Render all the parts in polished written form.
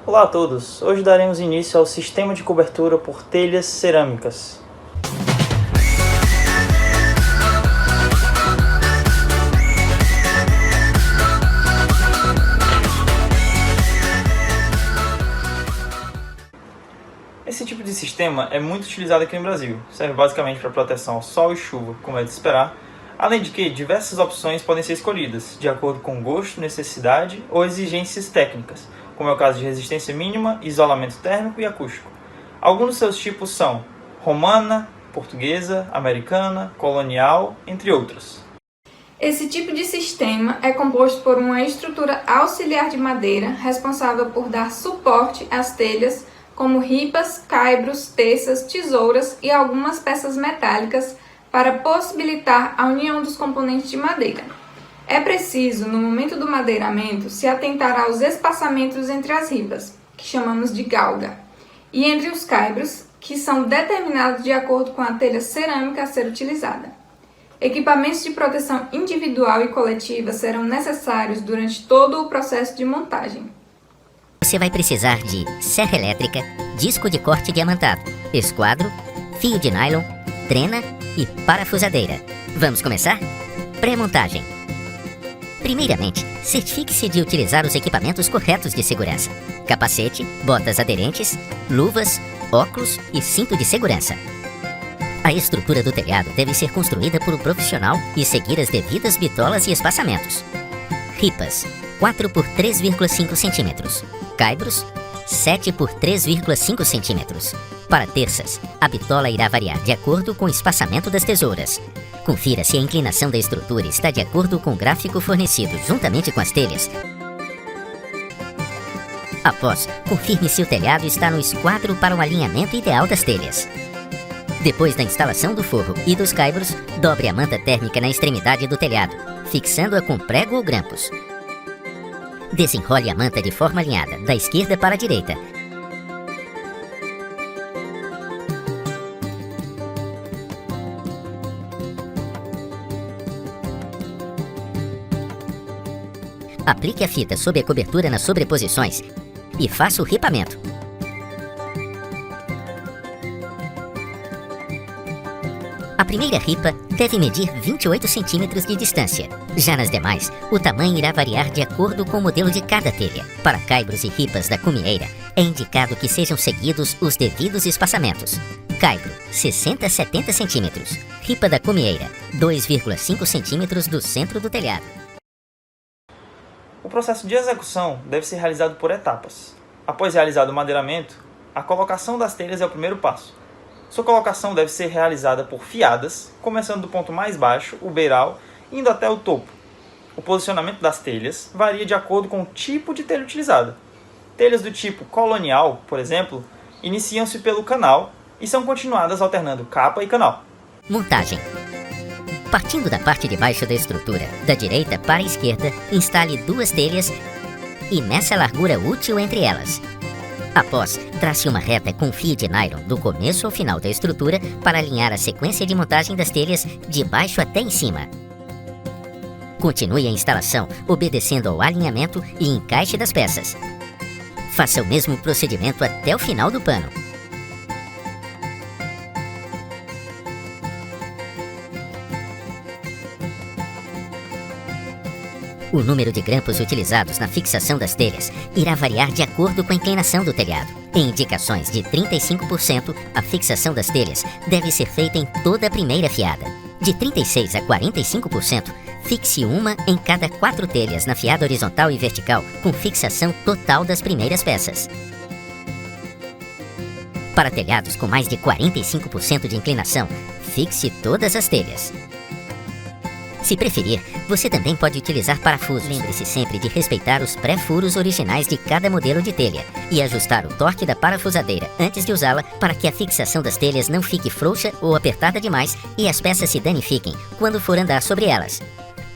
Olá a todos! Hoje daremos início ao sistema de cobertura por telhas cerâmicas. Esse tipo de sistema é muito utilizado aqui no Brasil. Serve basicamente para proteção ao sol e chuva, como é de esperar, além de que diversas opções podem ser escolhidas, de acordo com gosto, necessidade ou exigências técnicas, como é o caso de resistência mínima, isolamento térmico e acústico. Alguns dos seus tipos são romana, portuguesa, americana, colonial, entre outros. Esse tipo de sistema é composto por uma estrutura auxiliar de madeira responsável por dar suporte às telhas, como ripas, caibros, teças, tesouras e algumas peças metálicas para possibilitar a união dos componentes de madeira. É preciso, no momento do madeiramento, se atentar aos espaçamentos entre as ribas, que chamamos de galga, e entre os caibros, que são determinados de acordo com a telha cerâmica a ser utilizada. Equipamentos de proteção individual e coletiva serão necessários durante todo o processo de montagem. Você vai precisar de serra elétrica, disco de corte diamantado, esquadro, fio de nylon, trena e parafusadeira. Vamos começar? Pré-montagem. Primeiramente, certifique-se de utilizar os equipamentos corretos de segurança: capacete, botas aderentes, luvas, óculos e cinto de segurança. A estrutura do telhado deve ser construída por um profissional e seguir as devidas bitolas e espaçamentos. Ripas, 4 por 3,5 cm. Caibros, 7 por 3,5 cm. Para terças, a bitola irá variar de acordo com o espaçamento das tesouras. Confira se a inclinação da estrutura está de acordo com o gráfico fornecido juntamente com as telhas. Após, confirme se o telhado está no esquadro para o alinhamento ideal das telhas. Depois da instalação do forro e dos caibros, dobre a manta térmica na extremidade do telhado, fixando-a com prego ou grampos. Desenrole a manta de forma alinhada, da esquerda para a direita. Aplique a fita sob a cobertura nas sobreposições e faça o ripamento. A primeira ripa deve medir 28 cm de distância. Já nas demais, o tamanho irá variar de acordo com o modelo de cada telha. Para caibros e ripas da cumieira, é indicado que sejam seguidos os devidos espaçamentos. Caibro, 60 a 70 cm. Ripa da cumieira, 2,5 cm do centro do telhado. O processo de execução deve ser realizado por etapas. Após realizado o madeiramento, a colocação das telhas é o primeiro passo. Sua colocação deve ser realizada por fiadas, começando do ponto mais baixo, o beiral, indo até o topo. O posicionamento das telhas varia de acordo com o tipo de telha utilizada. Telhas do tipo colonial, por exemplo, iniciam-se pelo canal e são continuadas alternando capa e canal. Montagem. Partindo da parte de baixo da estrutura, da direita para a esquerda, instale duas telhas e meça a largura útil entre elas. Após, trace uma reta com fio de nylon do começo ao final da estrutura para alinhar a sequência de montagem das telhas de baixo até em cima. Continue a instalação, obedecendo ao alinhamento e encaixe das peças. Faça o mesmo procedimento até o final do pano. O número de grampos utilizados na fixação das telhas irá variar de acordo com a inclinação do telhado. Em indicações de 35%, a fixação das telhas deve ser feita em toda a primeira fiada. De 36% a 45%, fixe uma em cada 4 telhas na fiada horizontal e vertical, com fixação total das primeiras peças. Para telhados com mais de 45% de inclinação, fixe todas as telhas. Se preferir, você também pode utilizar parafusos. Lembre-se sempre de respeitar os pré-furos originais de cada modelo de telha e ajustar o torque da parafusadeira antes de usá-la para que a fixação das telhas não fique frouxa ou apertada demais e as peças se danifiquem quando for andar sobre elas.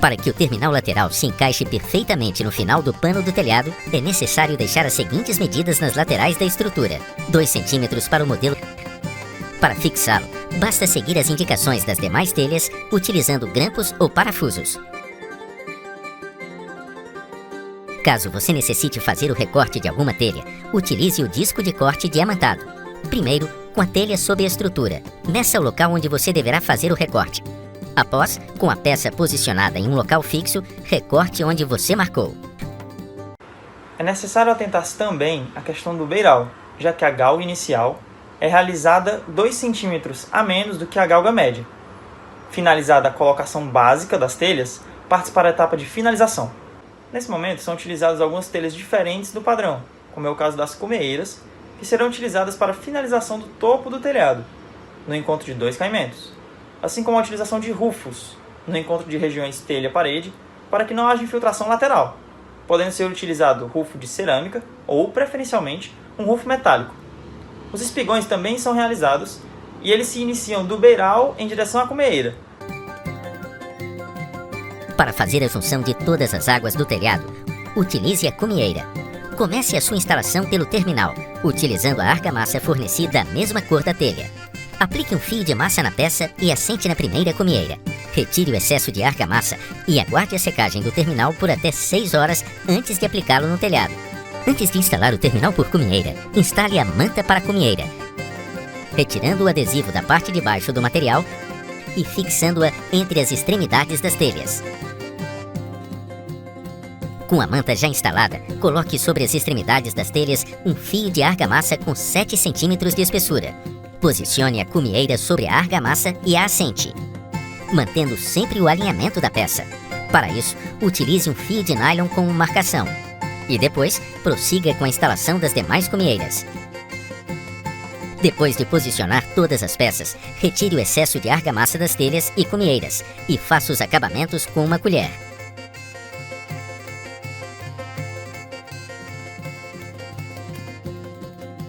Para que o terminal lateral se encaixe perfeitamente no final do pano do telhado, é necessário deixar as seguintes medidas nas laterais da estrutura: 2 cm para o modelo. Para fixá-lo, basta seguir as indicações das demais telhas utilizando grampos ou parafusos. Caso você necessite fazer o recorte de alguma telha, utilize o disco de corte diamantado. Primeiro, com a telha sob a estrutura, meça o local onde você deverá fazer o recorte. Após, com a peça posicionada em um local fixo, recorte onde você marcou. É necessário atentar-se também à questão do beiral, já que a galga inicial é realizada 2 cm a menos do que a galga média. Finalizada a colocação básica das telhas, parte para a etapa de finalização. Nesse momento são utilizadas algumas telhas diferentes do padrão, como é o caso das cumeeiras, que serão utilizadas para a finalização do topo do telhado, no encontro de 2 caimentos, assim como a utilização de rufos, no encontro de regiões telha-parede, para que não haja infiltração lateral, podendo ser utilizado rufo de cerâmica ou, preferencialmente, um rufo metálico. Os espigões também são realizados e eles se iniciam do beiral em direção à cumeeira. Para fazer a junção de todas as águas do telhado, utilize a cumeeira. Comece a sua instalação pelo terminal, utilizando a argamassa fornecida da mesma cor da telha. Aplique um fio de massa na peça e assente na primeira cumeeira. Retire o excesso de argamassa e aguarde a secagem do terminal por até 6 horas antes de aplicá-lo no telhado. Antes de instalar o terminal por cumeeira, instale a manta para a cumeeira, retirando o adesivo da parte de baixo do material e fixando-a entre as extremidades das telhas. Com a manta já instalada, coloque sobre as extremidades das telhas um fio de argamassa com 7 cm de espessura. Posicione a cumeeira sobre a argamassa e a assente, mantendo sempre o alinhamento da peça. Para isso, utilize um fio de nylon como marcação. E depois, prossiga com a instalação das demais cumeeiras. Depois de posicionar todas as peças, retire o excesso de argamassa das telhas e cumeeiras e faça os acabamentos com uma colher.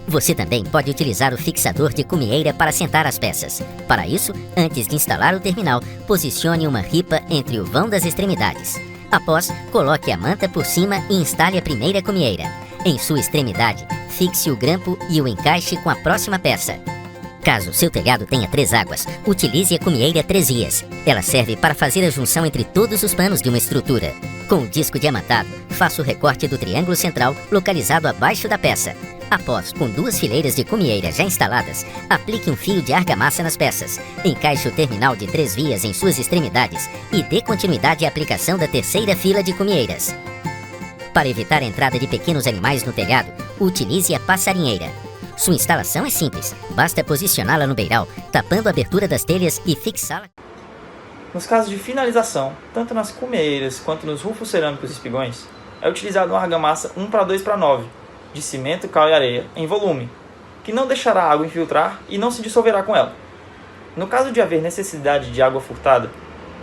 Você também pode utilizar o fixador de cumeeira para assentar as peças. Para isso, antes de instalar o terminal, posicione uma ripa entre o vão das extremidades. Após, coloque a manta por cima e instale a primeira cumeeira. Em sua extremidade, fixe o grampo e o encaixe com a próxima peça. Caso seu telhado tenha 3 águas, utilize a cumeeira 3 vias. Ela serve para fazer a junção entre todos os panos de uma estrutura. Com o disco diamantado, faça o recorte do triângulo central localizado abaixo da peça. Após, com 2 fileiras de cumeeira já instaladas, aplique um fio de argamassa nas peças, encaixe o terminal de 3 vias em suas extremidades e dê continuidade à aplicação da terceira fila de cumeeiras. Para evitar a entrada de pequenos animais no telhado, utilize a passarinheira. Sua instalação é simples, basta posicioná-la no beiral, tapando a abertura das telhas e fixá-la. Nos casos de finalização, tanto nas cumeeiras quanto nos rufos cerâmicos e espigões, é utilizado uma argamassa 1:2:9, de cimento, cal e areia, em volume, que não deixará a água infiltrar e não se dissolverá com ela. No caso de haver necessidade de água furtada,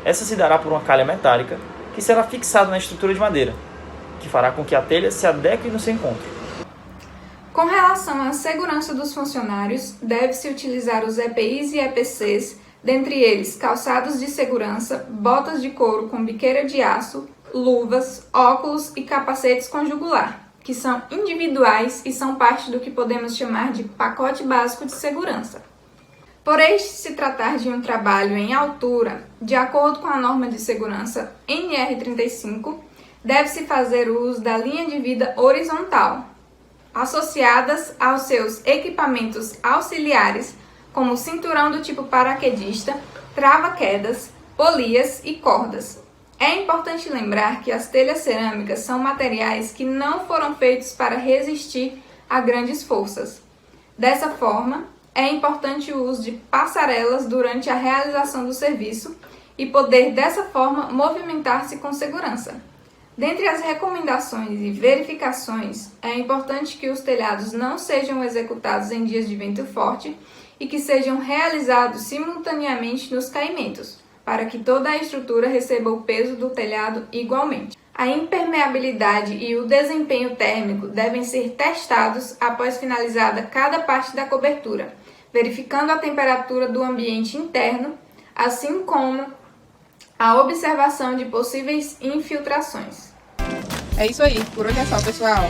essa se dará por uma calha metálica, que será fixada na estrutura de madeira, que fará com que a telha se adeque no seu encontro. Com relação à segurança dos funcionários, deve-se utilizar os EPIs e EPCs, dentre eles calçados de segurança, botas de couro com biqueira de aço, luvas, óculos e capacetes com jugular, que são individuais e são parte do que podemos chamar de pacote básico de segurança. Por este se tratar de um trabalho em altura, de acordo com a norma de segurança NR35, deve-se fazer o uso da linha de vida horizontal, associadas aos seus equipamentos auxiliares, como cinturão do tipo paraquedista, trava-quedas, polias e cordas. É importante lembrar que as telhas cerâmicas são materiais que não foram feitos para resistir a grandes forças. Dessa forma, é importante o uso de passarelas durante a realização do serviço e poder, dessa forma, movimentar-se com segurança. Dentre as recomendações e verificações, é importante que os telhados não sejam executados em dias de vento forte e que sejam realizados simultaneamente nos caimentos, para que toda a estrutura receba o peso do telhado igualmente. A impermeabilidade e o desempenho térmico devem ser testados após finalizada cada parte da cobertura, verificando a temperatura do ambiente interno, assim como a observação de possíveis infiltrações. É isso aí, por hoje é só, pessoal.